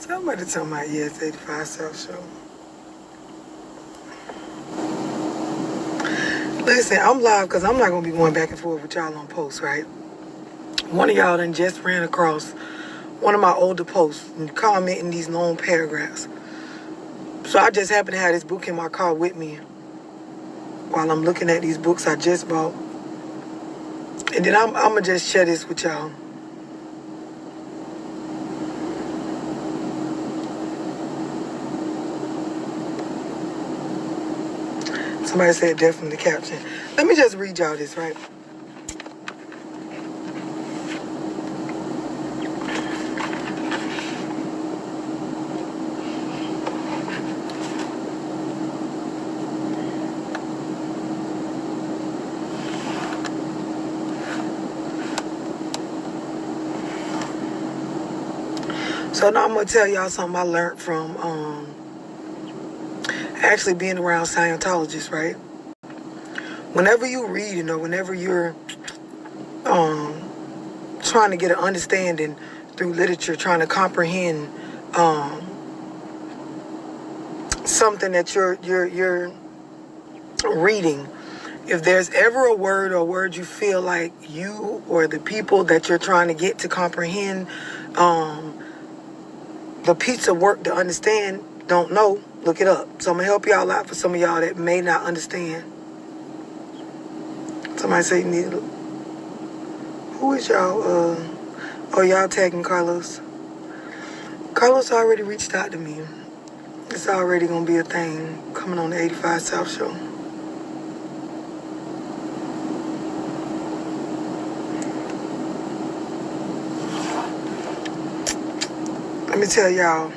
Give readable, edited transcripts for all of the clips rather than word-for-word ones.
Somebody tell my yes 85 South Show. Listen, I'm live because I'm not going to be going back and forth with y'all on posts, right? One of y'all done just ran across one of my older posts and commenting these long paragraphs. So I just happen to have this book in my car with me while I'm looking at these books I just bought. And then I'm going to just share this with y'all. Somebody said definitely caption. Let me just read y'all this, right? So now I'm going to tell y'all something I learned from actually being around Scientologists, right? Whenever you read, or whenever you're trying to get an understanding through literature, trying to comprehend something that you're reading, if there's ever a word or word you feel like you or the people that you're trying to get to comprehend the piece of work to understand don't know, look it up. So I'm gonna help y'all out for some of y'all that may not understand. Somebody say you need. Who is y'all? Oh, y'all tagging Carlos. Carlos already reached out to me. It's already gonna be a thing coming on the 85 South Show. Let me tell y'all.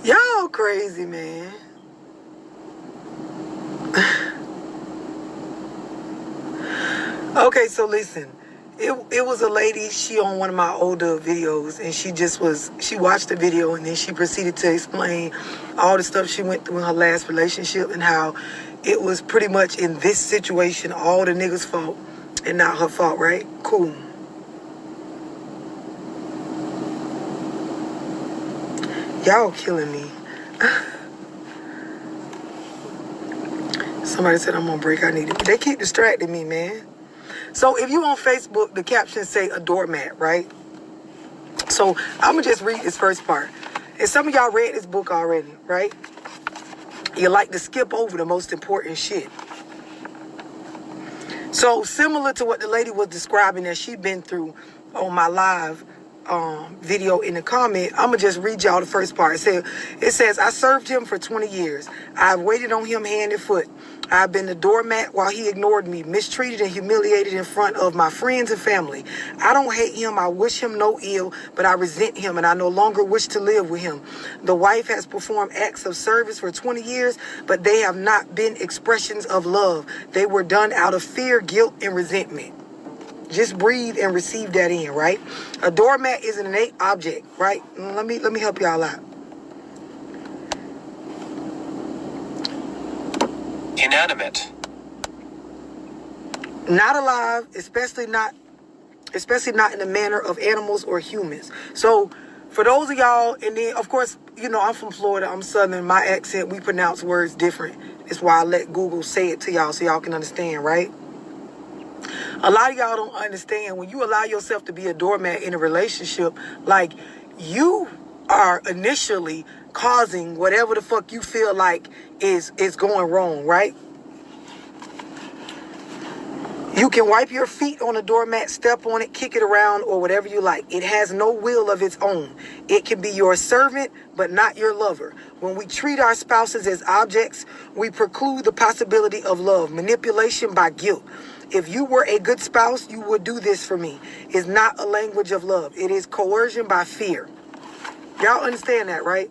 Y'all crazy, man. Okay, so listen. It was a lady, she on one of my older videos, and she watched the video, and then she proceeded to explain all the stuff she went through in her last relationship and how it was pretty much in this situation all the niggas' fault and not her fault, right? Cool. Y'all killing me. Somebody said I'm on break. I need it. They keep distracting me, man. So if you on Facebook, the captions say a doormat, right? So I'm going to just read this first part. And some of y'all read this book already, right? You like to skip over the most important shit. So similar to what the lady was describing that she'd been through on my live video in the comment, I'm going to just read y'all the first part. It says, I served him for 20 years. I've waited on him hand and foot. I've been the doormat while he ignored me, mistreated and humiliated in front of my friends and family. I don't hate him. I wish him no ill, but I resent him and I no longer wish to live with him. The wife has performed acts of service for 20 years, but they have not been expressions of love. They were done out of fear, guilt, and resentment. Just breathe and receive that in, right? A doormat is an innate object, right? Let me help y'all out. Inanimate. Not alive, especially not in the manner of animals or humans. So for those of y'all, and then of course, I'm from Florida, I'm Southern, my accent, we pronounce words different. It's why I let Google say it to y'all so y'all can understand, right? A lot of y'all don't understand when you allow yourself to be a doormat in a relationship, like you are initially causing whatever the fuck you feel like is going wrong, right? You can wipe your feet on a doormat, step on it, kick it around, or whatever you like. It has no will of its own. It can be your servant, but not your lover. When we treat our spouses as objects, we preclude the possibility of love, manipulation by guilt. If you were a good spouse, you would do this for me. It's not a language of love. It is coercion by fear. Y'all understand that, right?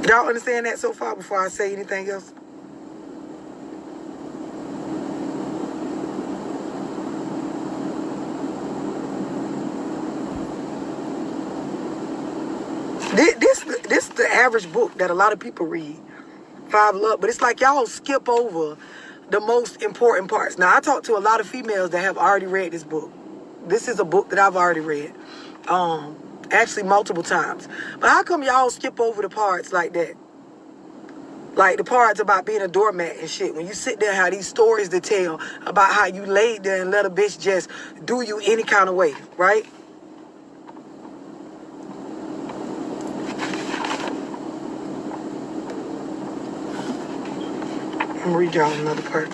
Y'all understand that so far before I say anything else? This the average book that a lot of people read. Five Love, but it's like y'all skip over the most important parts. Now, I talk to a lot of females that have already read this book. This is a book that I've already read, actually multiple times. But how come y'all skip over the parts like that? Like the parts about being a doormat and shit. When you sit there, have these stories to tell about how you laid there and let a bitch just do you any kind of way, right? I'm gonna read y'all another part.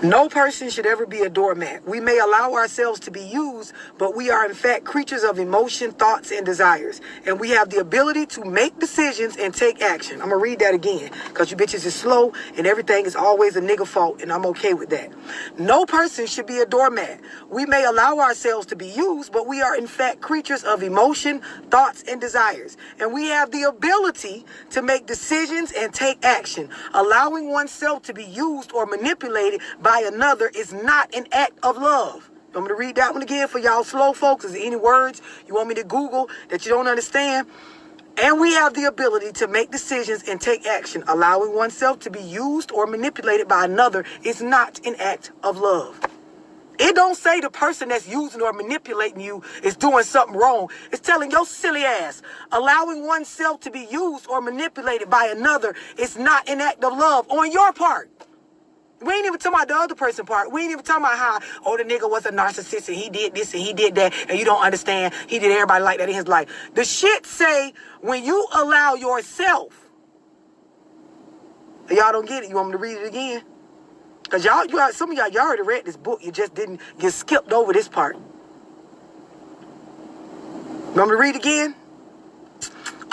No person should ever be a doormat. We may allow ourselves to be used, but we are in fact creatures of emotion, thoughts, and desires. And we have the ability to make decisions and take action. I'm going to read that again because you bitches is slow and everything is always a nigga fault, and I'm okay with that. No person should be a doormat. We may allow ourselves to be used, but we are in fact creatures of emotion, thoughts, and desires. And we have the ability to make decisions and take action. Allowing oneself to be used or manipulated by another is not an act of love. You want me to read that one again for y'all slow folks? Is there any words you want me to Google that you don't understand? And we have the ability to make decisions and take action. Allowing oneself to be used or manipulated by another is not an act of love. It don't say the person that's using or manipulating you is doing something wrong. It's telling your silly ass, allowing oneself to be used or manipulated by another is not an act of love on your part. We ain't even talking about the other person part. We ain't even talking about how, oh, the nigga was a narcissist and he did this and he did that and you don't understand. He did everybody like that in his life. The shit say when you allow yourself. Y'all don't get it. You want me to read it again? Because some of y'all already read this book. You just didn't, you skipped over this part. You want me to read again?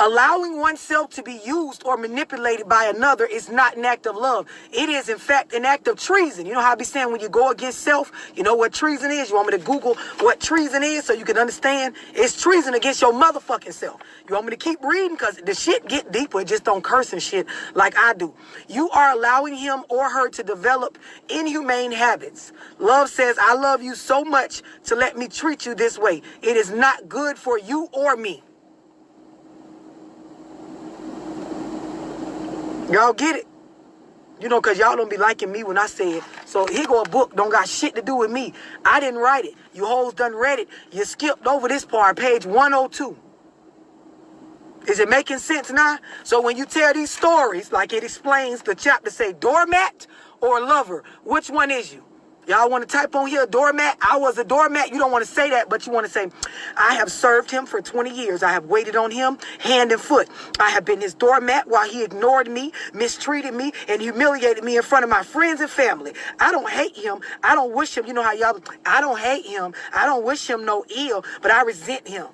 Allowing oneself to be used or manipulated by another is not an act of love. It is, in fact, an act of treason. You know how I be saying when you go against self, you know what treason is? You want me to Google what treason is so you can understand? It's treason against your motherfucking self. You want me to keep reading? Because the shit get deeper. It just don't curse and shit like I do. You are allowing him or her to develop inhumane habits. Love says, I love you so much to let me treat you this way. It is not good for you or me. Y'all get it? You know, because y'all don't be liking me when I say it. So here go a book, don't got shit to do with me. I didn't write it. You hoes done read it. You skipped over this part, page 102. Is it making sense now? So when you tell these stories, like it explains the chapter say doormat or lover, which one is you? Y'all want to type on here, doormat? I was a doormat. You don't want to say that, but you want to say, I have served him for 20 years. I have waited on him hand and foot. I have been his doormat while he ignored me, mistreated me, and humiliated me in front of my friends and family. I don't hate him. I don't wish him. You know how y'all, I don't hate him. I don't wish him no ill, but I resent him.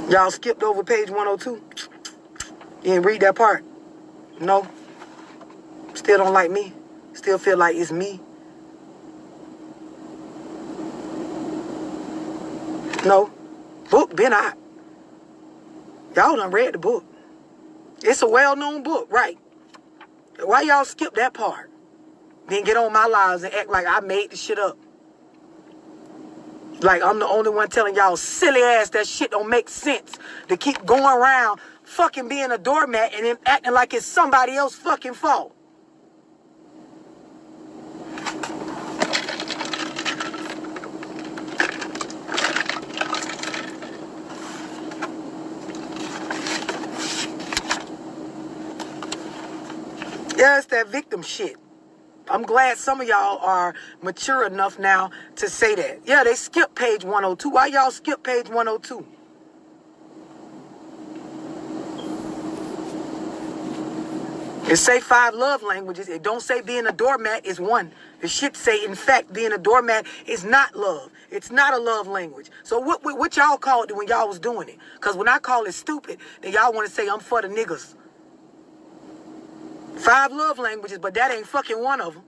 Y'all skipped over page 102. You didn't read that part? No. Still don't like me. Still feel like it's me. No. Book been out. Y'all done read the book. It's a well-known book, right? Why y'all skip that part? Then get on my lives and act like I made the shit up. Like I'm the only one telling y'all silly ass that shit don't make sense. To keep going around fucking being a doormat and then acting like it's somebody else's fucking fault. Yeah, it's that victim shit. I'm glad some of y'all are mature enough now to say that. Yeah, they skipped page 102. Why y'all skip page 102? It say 5 love languages. It don't say being a doormat is one. It should say, in fact, being a doormat is not love. It's not a love language. So what y'all called it when y'all was doing it? Because when I call it stupid, then y'all want to say I'm for the niggas. 5 love languages, but that ain't fucking one of them.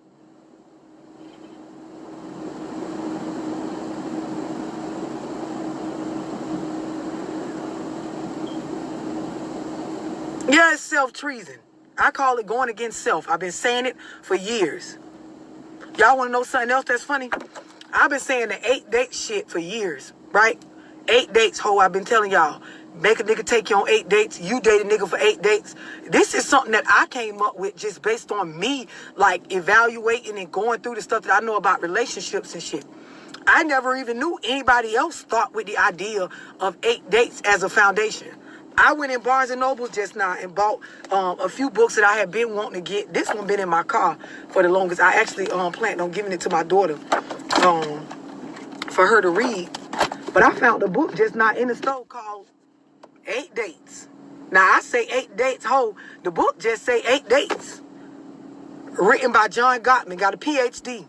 Yeah, it's self-treason. I call it going against self. I've been saying it for years. Y'all want to know something else that's funny? I've been saying the 8-date shit for years, right? 8 dates, ho, I've been telling y'all. Make a nigga take you on 8 dates. You date a nigga for 8 dates. This is something that I came up with just based on me, like, evaluating and going through the stuff that I know about relationships and shit. I never even knew anybody else thought with the idea of 8 dates as a foundation. I went in Barnes and Nobles just now and bought a few books that I had been wanting to get. This one been in my car for the longest. I actually planned on giving it to my daughter for her to read. But I found a book just now in the store called 8 Dates. Now, I say 8 dates, ho. The book just say 8 dates. Written by John Gottman, got a PhD.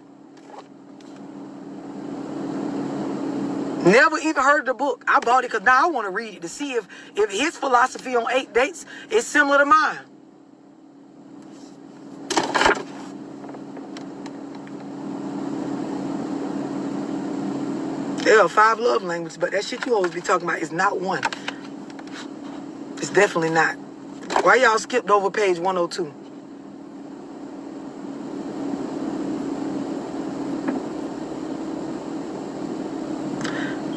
Never even heard of the book. I bought it because now I want to read it to see if his philosophy on 8 dates is similar to mine. There are 5 love languages, but that shit you always be talking about is not one. It's definitely not. Why y'all skipped over page 102?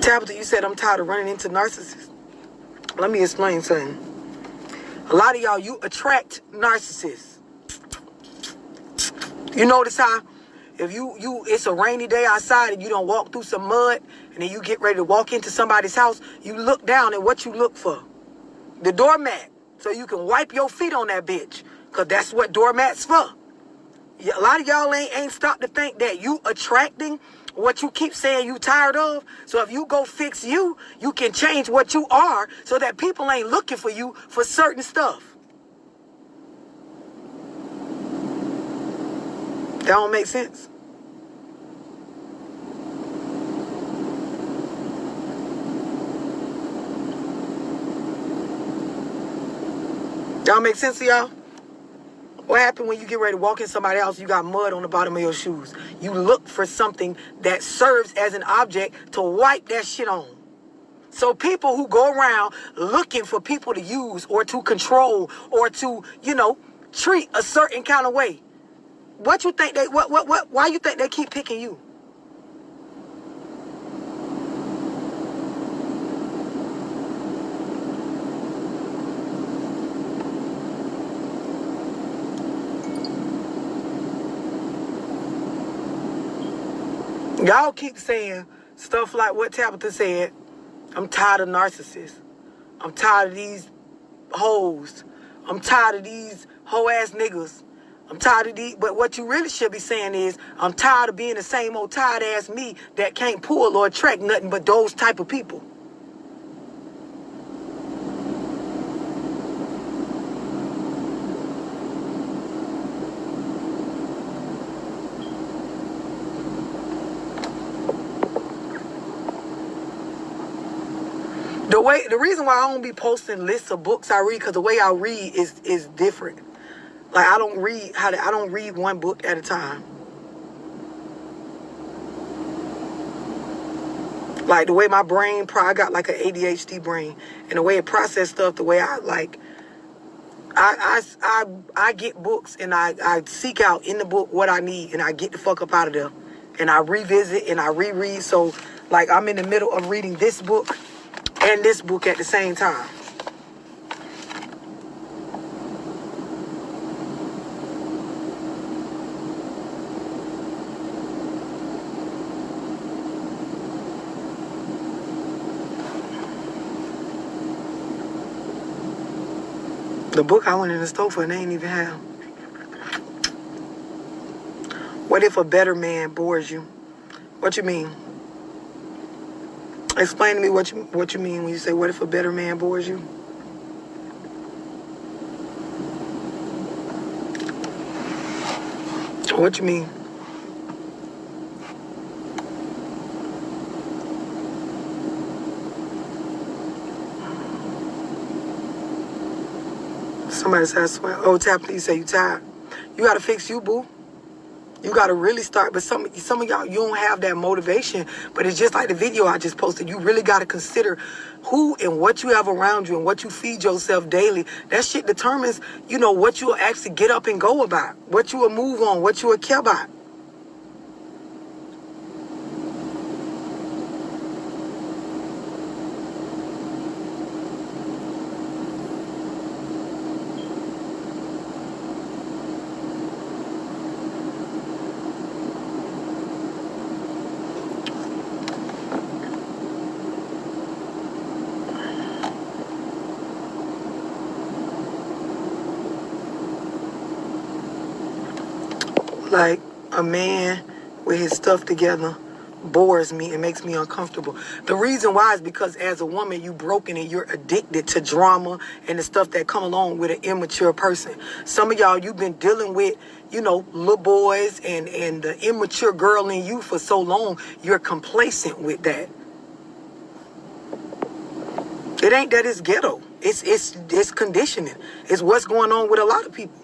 Tabitha, you said I'm tired of running into narcissists. Let me explain something. A lot of y'all, you attract narcissists. You notice how if it's a rainy day outside and you don't walk through some mud and then you get ready to walk into somebody's house, you look down at what you look for. The doormat. So you can wipe your feet on that bitch. Because that's what doormat's for. A lot of y'all ain't stopped to think that you attracting what you keep saying you tired of. So if you go fix you, you can change what you are so that people ain't looking for you for certain stuff. That don't make sense. That don't make sense to y'all? What happened when you get ready to walk in somebody else, you got mud on the bottom of your shoes? You look for something that serves as an object to wipe that shit on. So people who go around looking for people to use or to control or to, treat a certain kind of way. What you think why you think they keep picking you? Y'all keep saying stuff like what Tabitha said. I'm tired of narcissists. I'm tired of these hoes. I'm tired of these hoe-ass niggas. I'm tired of these. But what you really should be saying is, I'm tired of being the same old tired-ass me that can't pull or attract nothing but those type of people. The reason why I don't be posting lists of books I read, because the way I read is different. Like I don't read one book at a time. Like the way my brain, I got like an ADHD brain, and the way it processes stuff, the way I get books and I seek out in the book what I need and I get the fuck up out of there, and I revisit and I reread. So like I'm in the middle of reading this book and this book at the same time. The book I went in the store for, and they ain't even have. What if a better man bores you? What you mean? Explain to me what you mean when you say, what if a better man bores you? What you mean? Somebody said, I swear. Oh, Tabitha, you say you tired. You gotta fix you, boo. You got to really start. But some of y'all, you don't have that motivation. But it's just like the video I just posted. You really got to consider who and what you have around you and what you feed yourself daily. That shit determines, you know, what you will actually get up and go about, what you will move on, what you will care about. Like, a man with his stuff together bores me and makes me uncomfortable. The reason why is because as a woman, you broken and you're addicted to drama and the stuff that come along with an immature person. Some of y'all, you've been dealing with, you know, little boys and the immature girl in you for so long, you're complacent with that. It ain't that it's ghetto. It's conditioning. It's what's going on with a lot of people.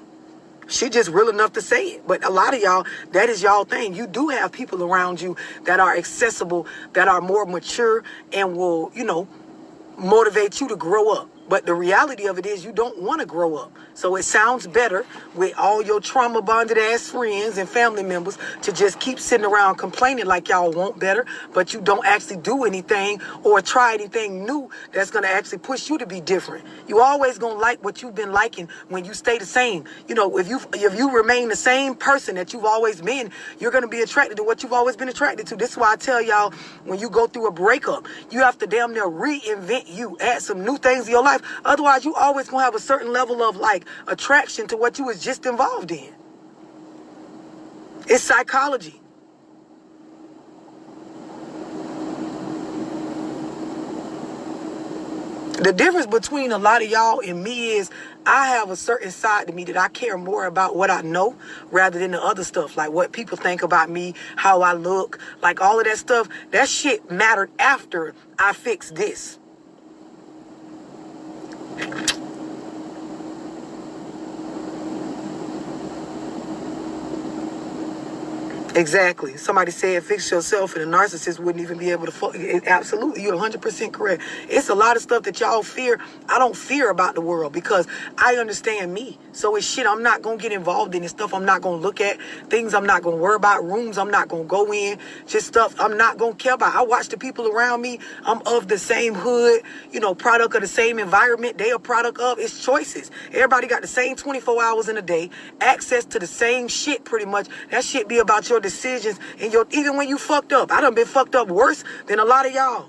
She just real enough to say it. But a lot of y'all, that is y'all thing. You do have people around you that are accessible, that are more mature and will, you know, motivate you to grow up. But the reality of it is you don't want to grow up. So it sounds better with all your trauma bonded ass friends and family members to just keep sitting around complaining like y'all want better, but you don't actually do anything or try anything new that's going to actually push you to be different. You always going to like what you've been liking when you stay the same. You know, if you remain the same person that you've always been, you're going to be attracted to what you've always been attracted to. This is why I tell y'all, when you go through a breakup, you have to damn near reinvent you, add some new things in your life. Otherwise, you always going to have a certain level of like attraction to what you was just involved in. It's psychology. The difference between a lot of y'all and me is I have a certain side to me that I care more about what I know rather than the other stuff, like what people think about me, how I look, like all of that stuff. That shit mattered after I fixed this. Exactly. Somebody said fix yourself and a narcissist wouldn't even be able to fuck. Absolutely. You're 100% correct. It's a lot of stuff that y'all fear. I don't fear about the world because I understand me. So it's shit I'm not going to get involved in. It's stuff I'm not going to look at. Things I'm not going to worry about. Rooms I'm not going to go in. Just stuff I'm not going to care about. I watch the people around me. I'm of the same hood, you know, product of the same environment. They a product of. It's choices. Everybody got the same 24 hours in a day. Access to the same shit pretty much. That shit be about your decisions and your, even when you fucked up. I done been fucked up worse than a lot of y'all.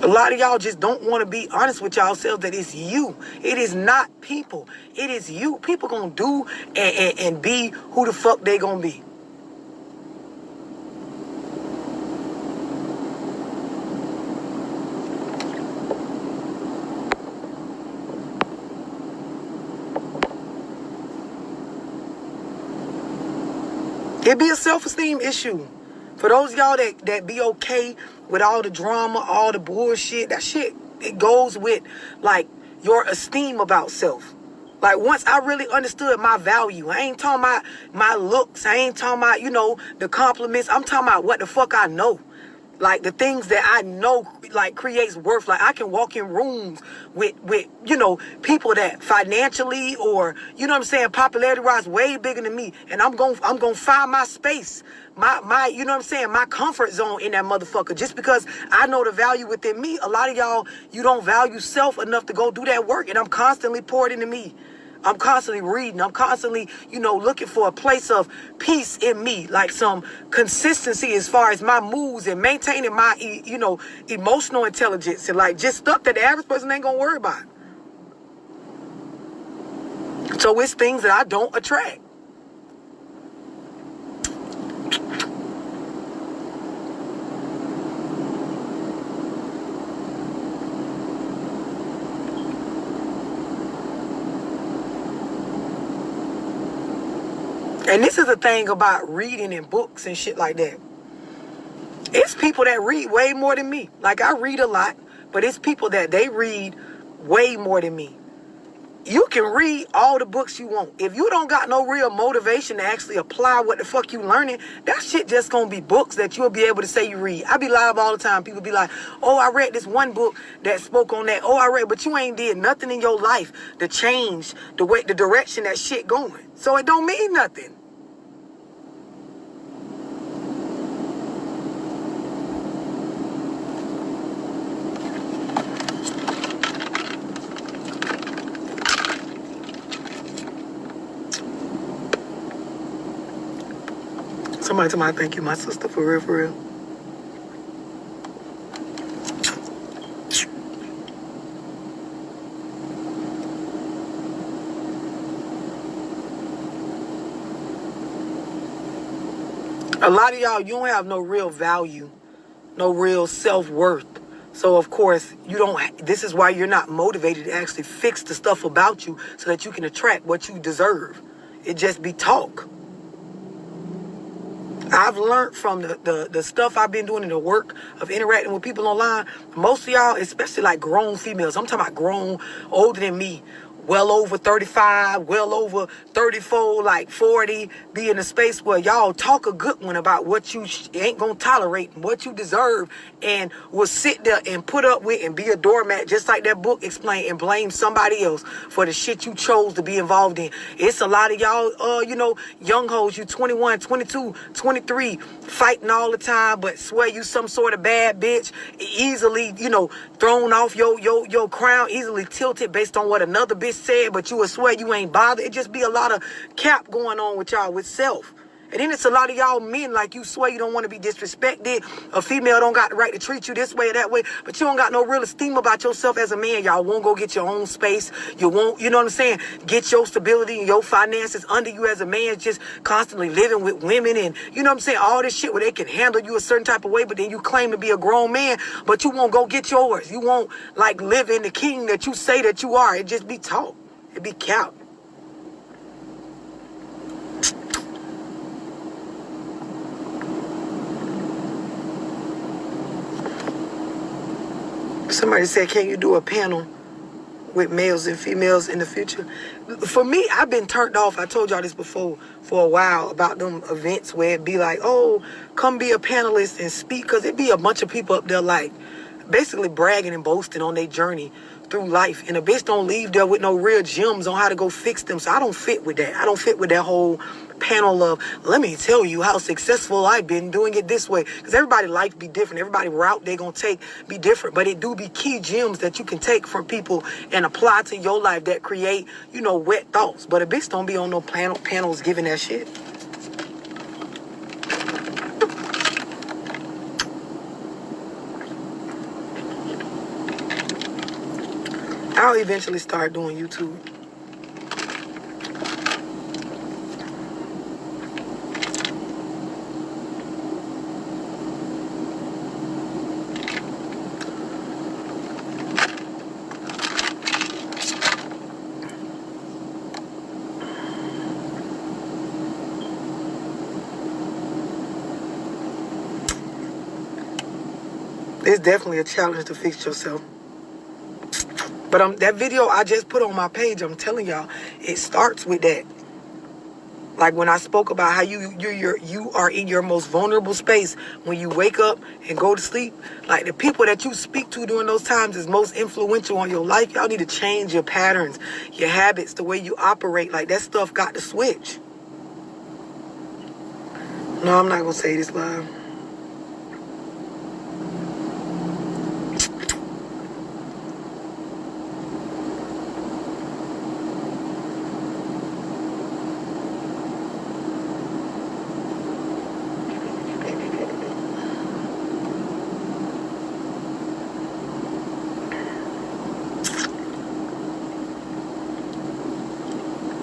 A lot of y'all just don't want to be honest with yourselves that it's you. It is not people. It is you. People gonna do and be who the fuck they gonna be. It be a self-esteem issue. For those of y'all that be okay with all the drama, all the bullshit, that shit, it goes with, like, your esteem about self. Like, once I really understood my value, I ain't talking about my looks, I ain't talking about, you know, the compliments, I'm talking about what the fuck I know. Like, the things that I know, like, creates worth. Like, I can walk in rooms with you know, people that financially or, you know what I'm saying, popularity-wise way bigger than me. And I'm gonna find my space, my you know what I'm saying, my comfort zone in that motherfucker. Just because I know the value within me. A lot of y'all, you don't value self enough to go do that work. And I'm constantly poured into me. I'm constantly reading. I'm constantly, you know, looking for a place of peace in me, like some consistency as far as my moods and maintaining my, you know, emotional intelligence and like just stuff that the average person ain't gonna worry about. So it's things that I don't attract. And this is the thing about reading and books and shit like that. It's people that read way more than me. Like, I read a lot, but it's people that they read way more than me. You can read all the books you want. If you don't got no real motivation to actually apply what the fuck you learning, that shit just gonna be books that you'll be able to say you read. I be live all the time. People be like, oh, I read this one book that spoke on that. Oh, I read, but you ain't did nothing in your life to change the direction that shit going. So it don't mean nothing. Somebody tell me, thank you, my sister, for real, for real. A lot of y'all, you don't have no real value, no real self-worth. So, of course, you don't. This is why you're not motivated to actually fix the stuff about you so that you can attract what you deserve. It just be talk. I've learned from the stuff I've been doing in the work of interacting with people online. Most of y'all, especially like grown females, I'm talking about grown, older than me, well over 35, well over 34, like 40, be in a space where y'all talk a good one about what you ain't gonna tolerate and what you deserve, and will sit there and put up with and be a doormat, just like that book explained, and blame somebody else for the shit you chose to be involved in. It's a lot of y'all, young hoes, you 21, 22, 23, fighting all the time, but swear you some sort of bad bitch, easily, thrown off your crown, easily tilted based on what another bitch said, but you would swear you ain't bothered. It just be a lot of cap going on with y'all, with self. And then it's a lot of y'all men, like, you swear you don't want to be disrespected. A female don't got the right to treat you this way or that way, but you don't got no real esteem about yourself as a man. Y'all won't go get your own space. You won't, you know what I'm saying, get your stability and your finances under you as a man, just constantly living with women and, you know what I'm saying, all this shit where they can handle you a certain type of way, but then you claim to be a grown man, but you won't go get yours. You won't, like, live in the king that you say that you are. It just be talk. It be count. Somebody said, can you do a panel with males and females in the future? For me, I've been turned off. I told y'all this before for a while about them events where it be like, oh, come be a panelist and speak. Because it be a bunch of people up there like basically bragging and boasting on their journey through life. And a bitch don't leave there with no real gems on how to go fix them. So I don't fit with that. I don't fit with that whole panel of, let me tell you how successful I've been doing it this way. Because everybody's life be different. Everybody's route they gonna take be different. But it do be key gems that you can take from people and apply to your life that create, wet thoughts. But a bitch don't be on no panels giving that shit. I'll eventually start doing YouTube. It's definitely a challenge to fix yourself. But that video I just put on my page, I'm telling y'all, it starts with that. Like when I spoke about how you are in your most vulnerable space when you wake up and go to sleep. Like the people that you speak to during those times is most influential on your life. Y'all need to change your patterns, your habits, the way you operate. Like that stuff got to switch. No, I'm not going to say this live.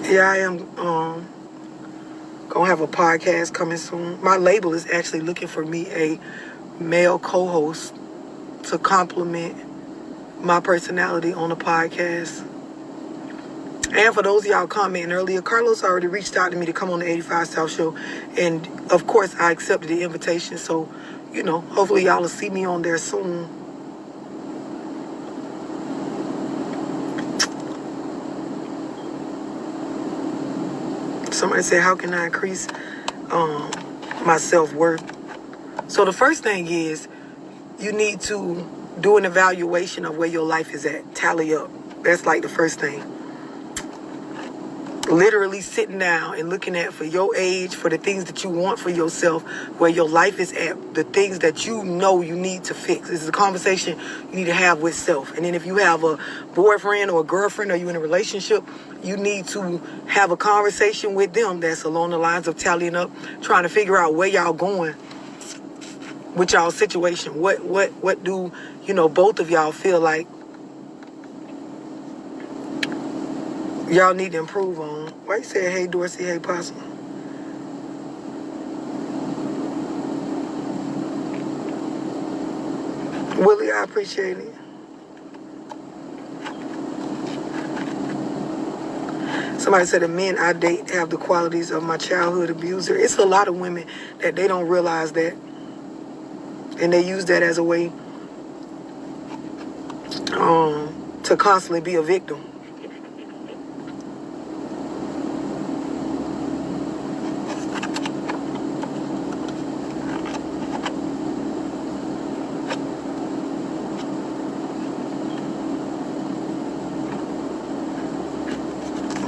Yeah, I am gonna have a podcast coming soon. My label is actually looking for me a male co-host to complement my personality on the podcast. And for those of y'all commenting earlier, Carlos already reached out to me to come on the 85 South show, and of course I accepted the invitation. So, hopefully y'all will see me on there soon. Somebody said, how can I increase my self-worth? So the first thing is you need to do an evaluation of where your life is at. Tally up. That's like the first thing. Literally sitting down and looking at, for your age, for the things that you want for yourself, where your life is at, the things that you know you need to fix. This is a conversation you need to have with self. And then if you have a boyfriend or a girlfriend, or you in a relationship, you need to have a conversation with them that's along the lines of tallying up, trying to figure out where y'all going with y'all situation. What do, both of y'all feel like y'all need to improve on? Why you say, hey, Dorsey, hey, Possum? Willie, I appreciate it. Somebody said the men I date have the qualities of my childhood abuser. It's a lot of women that they don't realize that. And they use that as a way to constantly be a victim.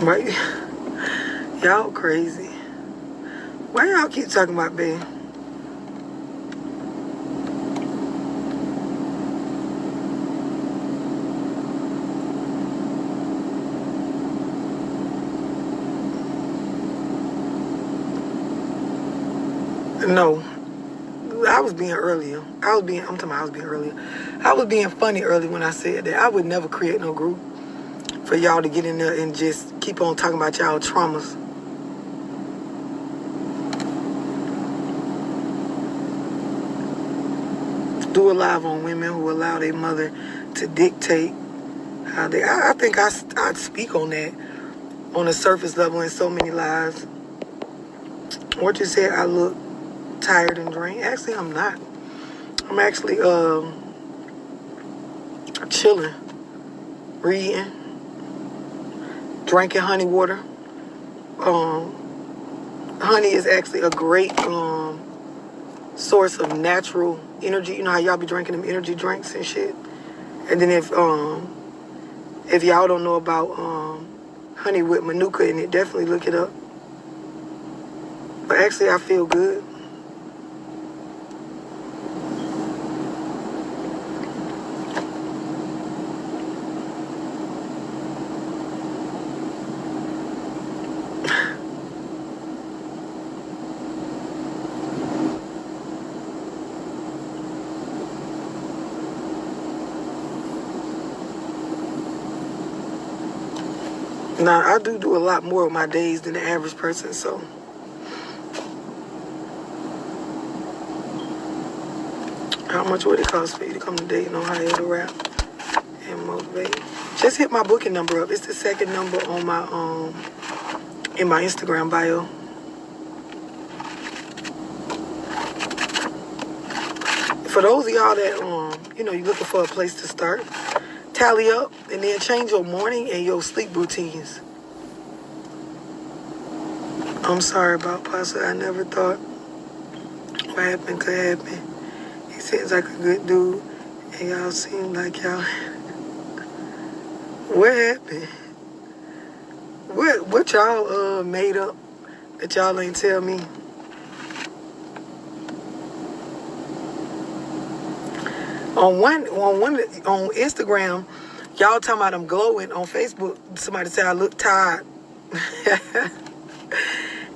Right? Y'all crazy. Why y'all keep talking about me? No. I was being earlier. I was being funny earlier when I said that I would never create no group for y'all to get in there and just keep on talking about y'all traumas. Do a live on women who allow their mother to dictate how they... I think I'd speak on that on a surface level in so many lives. What you said, I look tired and drained. Actually, I'm not. I'm actually chilling, reading, drinking honey water. Honey is actually a great source of natural energy. You know how y'all be drinking them energy drinks and shit. And then if y'all don't know about honey with manuka in it, definitely look it up. But actually, I feel good. Now, I do a lot more of my days than the average person, so. How much would it cost for you to come today and know how to rap and motivate? Just hit my booking number up. It's the second number on my in my Instagram bio. For those of y'all that you're looking for a place to start, tally up and then change your morning and your sleep routines. I'm sorry about Pasa. I never thought what happened could happen. He seems like a good dude, and y'all seem like y'all... What happened? What y'all made up that y'all ain't tell me? On Instagram, y'all talking about I'm glowing. On Facebook, somebody said I look tired.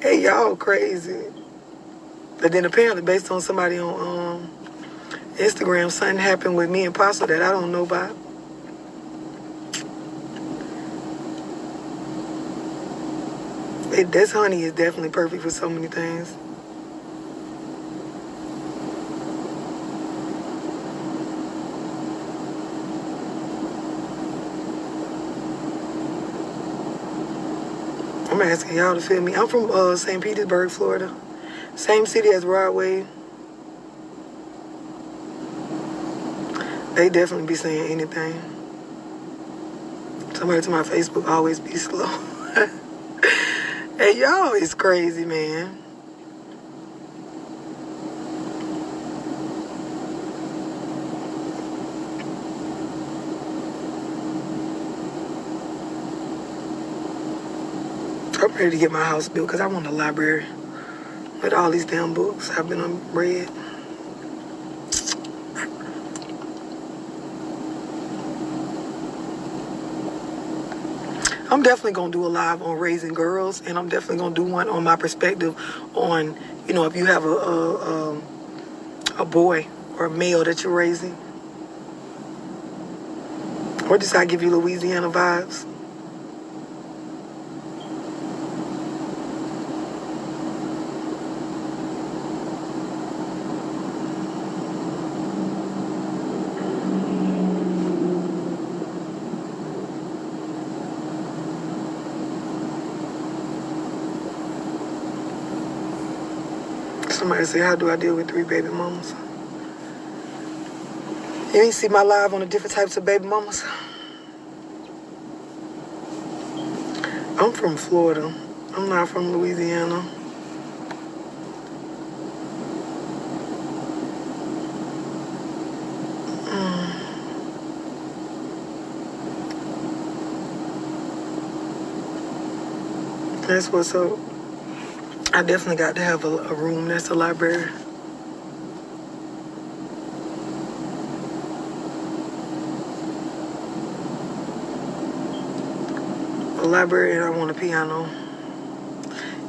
Hey, y'all crazy. But then apparently, based on somebody on Instagram, something happened with me and Pasta that I don't know about. This honey is definitely perfect for so many things. I'm asking y'all to feel me. I'm from St. Petersburg, Florida. Same city as Broadway. They definitely be saying anything. Somebody to my Facebook always be slow. Hey, y'all is crazy, man. I'm ready to get my house built because I want a library with all these damn books I've been read. I'm definitely going to do a live on raising girls, and I'm definitely going to do one on my perspective on, you know, if you have a boy or a male that you're raising. Or just I give you Louisiana vibes. Somebody say, how do I deal with 3 baby mamas? You ain't see my live on the different types of baby mamas? I'm from Florida. I'm not from Louisiana. That's what's up. I definitely got to have a room that's a library. A library, and I want a piano.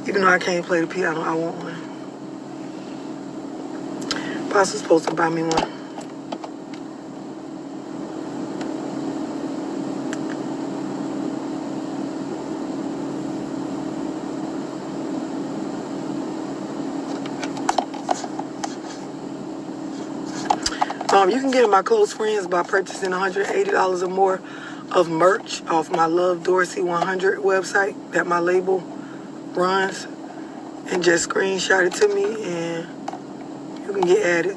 Even though I can't play the piano, I want one. Apostle's supposed to buy me one. You can get in my close friends by purchasing $180 or more of merch off my Love Dorsey 100 website that my label runs, and just screenshot it to me and you can get at it.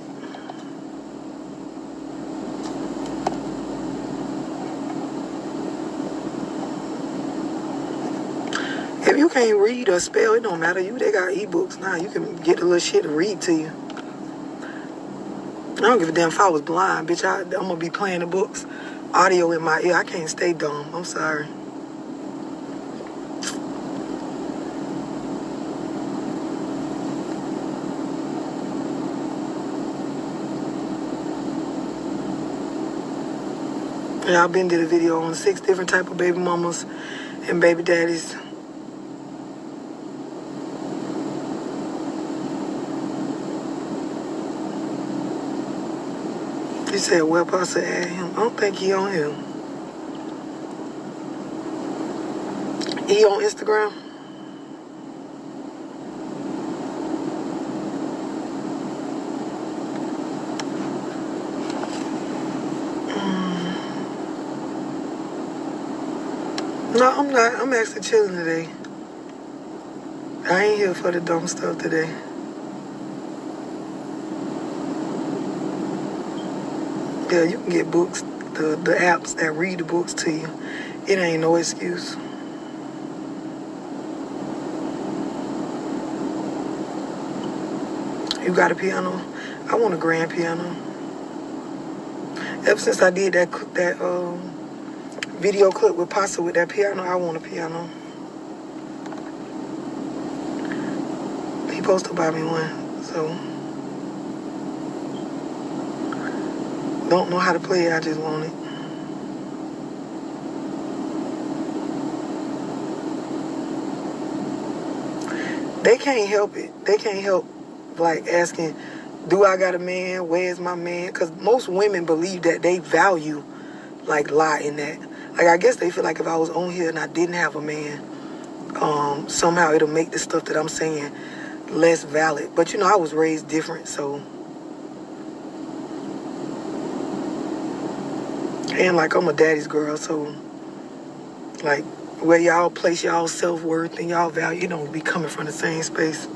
If you can't read or spell, it don't matter. They got ebooks now. You can get a little shit to read to you. I don't give a damn if I was blind, bitch. I'm gonna be playing the books, audio in my ear. I can't stay dumb. I'm sorry. Yeah, I've been did a video on 6 different type of baby mamas and baby daddies. You said, well, Pastor, add him. I don't think he on here. He on Instagram? No, I'm not. I'm actually chilling today. I ain't here for the dumb stuff today. Yeah, you can get books, the apps that read the books to you. It ain't no excuse. You got a piano? I want a grand piano. Ever since I did that video clip with Pasta with that piano, I want a piano. He supposed to buy me one, so don't know how to play it, I just want it. They can't help it. They can't help like asking, do I got a man? Where's my man? Because most women believe that they value like lie in that. Like I guess they feel like if I was on here and I didn't have a man, somehow it'll make the stuff that I'm saying less valid. But you know, I was raised different, so. And like I'm a daddy's girl, so like where y'all place y'all self-worth and y'all value, you don't be coming from the same space.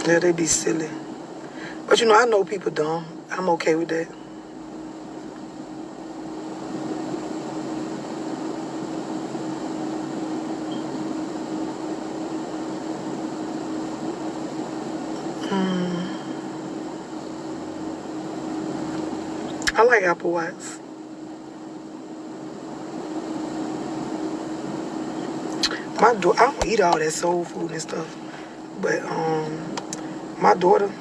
Yeah, they be silly. But you know, I know people dumb. I'm okay with that. I like Apple Whites. I don't eat all that soul food and stuff. But my daughter,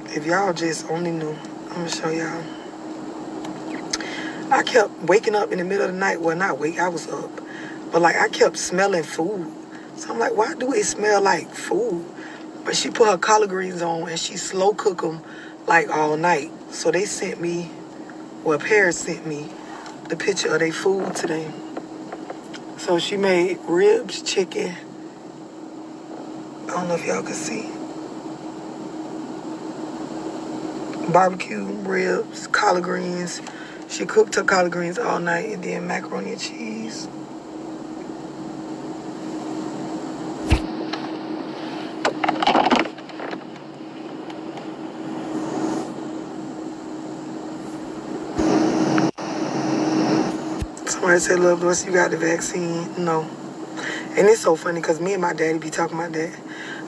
if y'all just only knew, I'm gonna show y'all. I kept waking up in the middle of the night. Well, not wake, I was up. But like I kept smelling food. So I'm like, why do it smell like food? But she put her collard greens on and she slow cook them like all night. So they sent me, well, Paris sent me the picture of their food today. So she made ribs, chicken. I don't know if y'all can see. Barbecue, ribs, collard greens. She cooked her collard greens all night and then macaroni and cheese. Somebody said, "Love, Dorsey, you got the vaccine?" No. And it's so funny because me and my daddy be talking about that.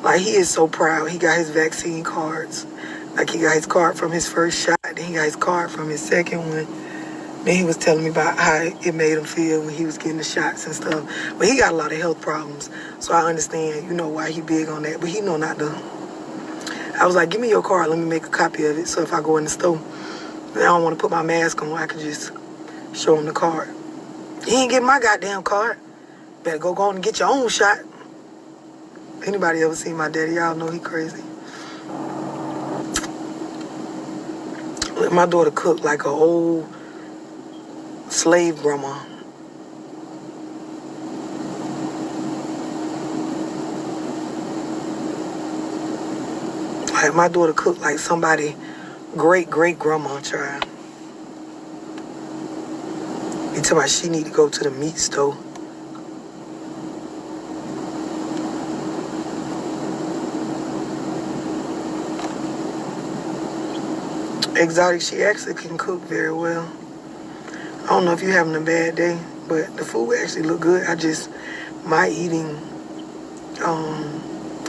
Like, he is so proud. He got his vaccine cards. Like, he got his card from his first shot. Then he got his card from his second one. Then he was telling me about how it made him feel when he was getting the shots and stuff. But he got a lot of health problems. So I understand, why he big on that. But he know not to. I was like, give me your card. Let me make a copy of it. So if I go in the store and I don't want to put my mask on, I can just show him the card. He ain't get my goddamn card. Better go on and get your own shot. Anybody ever seen my daddy? Y'all know he crazy. Let my daughter cook like an old slave grandma. Like my daughter cooked like somebody great grandma child. You tell me she need to go to the meat store. Exotic, she actually can cook very well. I don't know if you're having a bad day, but the food actually look good. My eating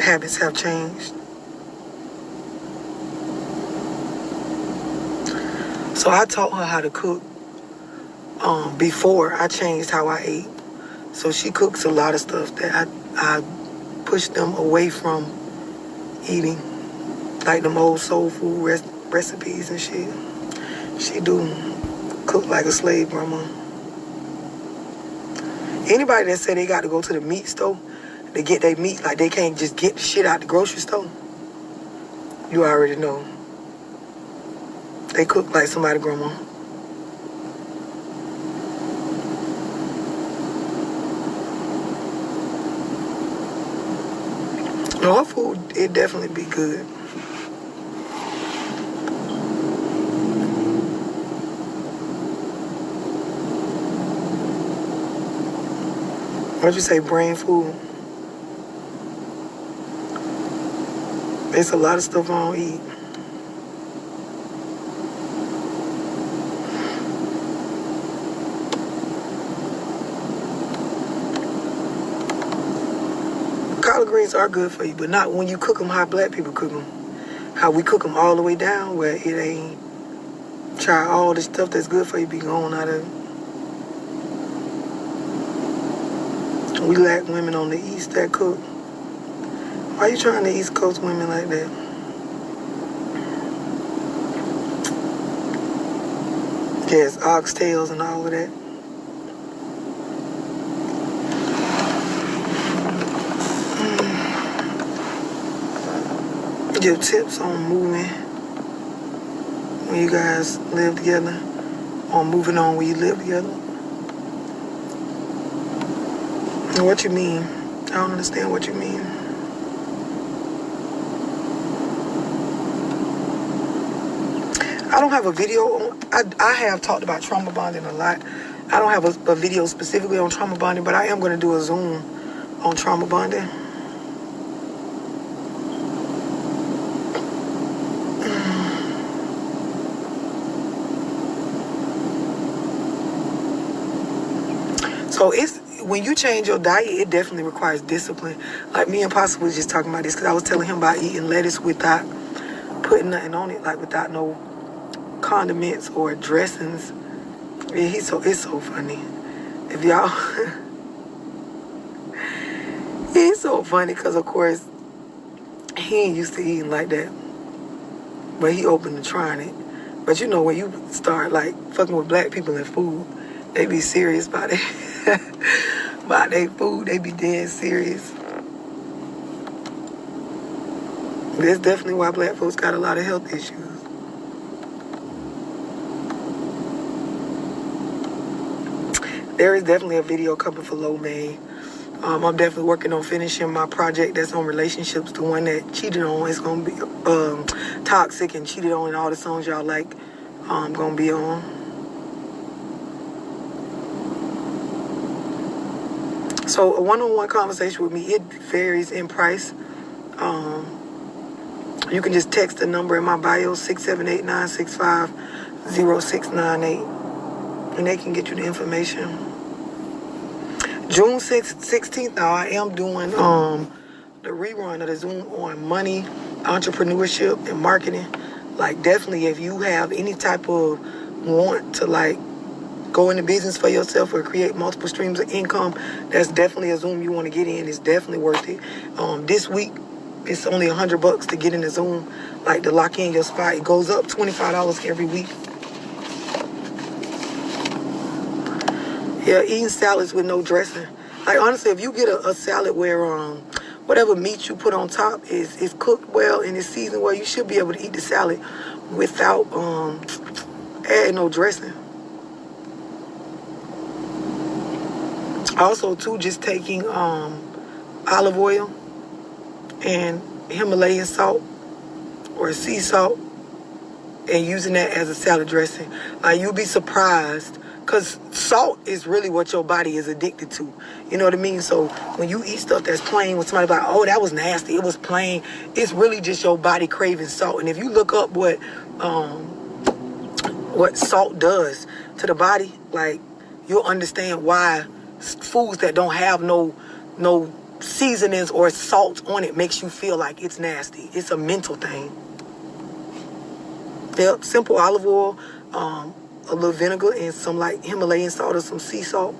habits have changed. So I taught her how to cook before I changed how I ate. So she cooks a lot of stuff that I push them away from eating, like them old soul food recipes and shit. She do cook like a slave grandma. Anybody that say they got to go to the meat store to get their meat, like they can't just get the shit out the grocery store, you already know. They cook like somebody grandma. No, her food, it definitely be good. What'd you say, brain food? There's a lot of stuff I don't eat. Collard greens are good for you, but not when you cook them how black people cook them. How we cook them all the way down where it ain't, try all the stuff that's good for you be gone out of it. We lack women on the East that cook. Why you trying to East Coast women like that? Yes, oxtails and all of that. Give tips on moving when you guys live together, or moving on when you live together. What you mean? I don't understand what you mean. I don't have a video on, I have talked about trauma bonding a lot. I don't have a video specifically on trauma bonding, but I am going to do a Zoom on trauma bonding. So when you change your diet, it definitely requires discipline. Like me and Posse was just talking about this because I was telling him about eating lettuce without putting nothing on it, like without no condiments or dressings. Yeah, it's so funny. If y'all, he's so funny because of course he ain't used to eating like that, but he open to trying it. But you know when you start like fucking with black people in food, they be serious about it. About their food, they be dead serious. That's definitely why black folks got a lot of health issues. There is definitely a video coming for Lo May. I'm definitely working on finishing my project that's on relationships. The one that cheated on is going to be toxic and cheated on, and all the songs y'all like going to be on. So a one-on-one conversation with me, it varies in price. You can just text the number in my bio, 678-965-0698, and they can get you the information. June 16th, now I am doing the rerun of the Zoom on money, entrepreneurship, and marketing. Like definitely if you have any type of want to like go into business for yourself or create multiple streams of income, that's definitely a Zoom you want to get in. It's definitely worth it. This week, it's only $100 to get in the Zoom, like to lock in your spot. It goes up $25 every week. Yeah, eating salads with no dressing. Like honestly, if you get a salad where whatever meat you put on top is cooked well and is seasoned well, you should be able to eat the salad without adding no dressing. Also, too, just taking olive oil and Himalayan salt or sea salt and using that as a salad dressing. You'll be surprised because salt is really what your body is addicted to. You know what I mean? So when you eat stuff that's plain, when somebody's like, oh, that was nasty, it was plain, it's really just your body craving salt. And if you look up what salt does to the body, like you'll understand why foods that don't have no seasonings or salt on it makes you feel like it's nasty. It's a mental thing. Yep, simple olive oil, a little vinegar, and some like Himalayan salt or some sea salt.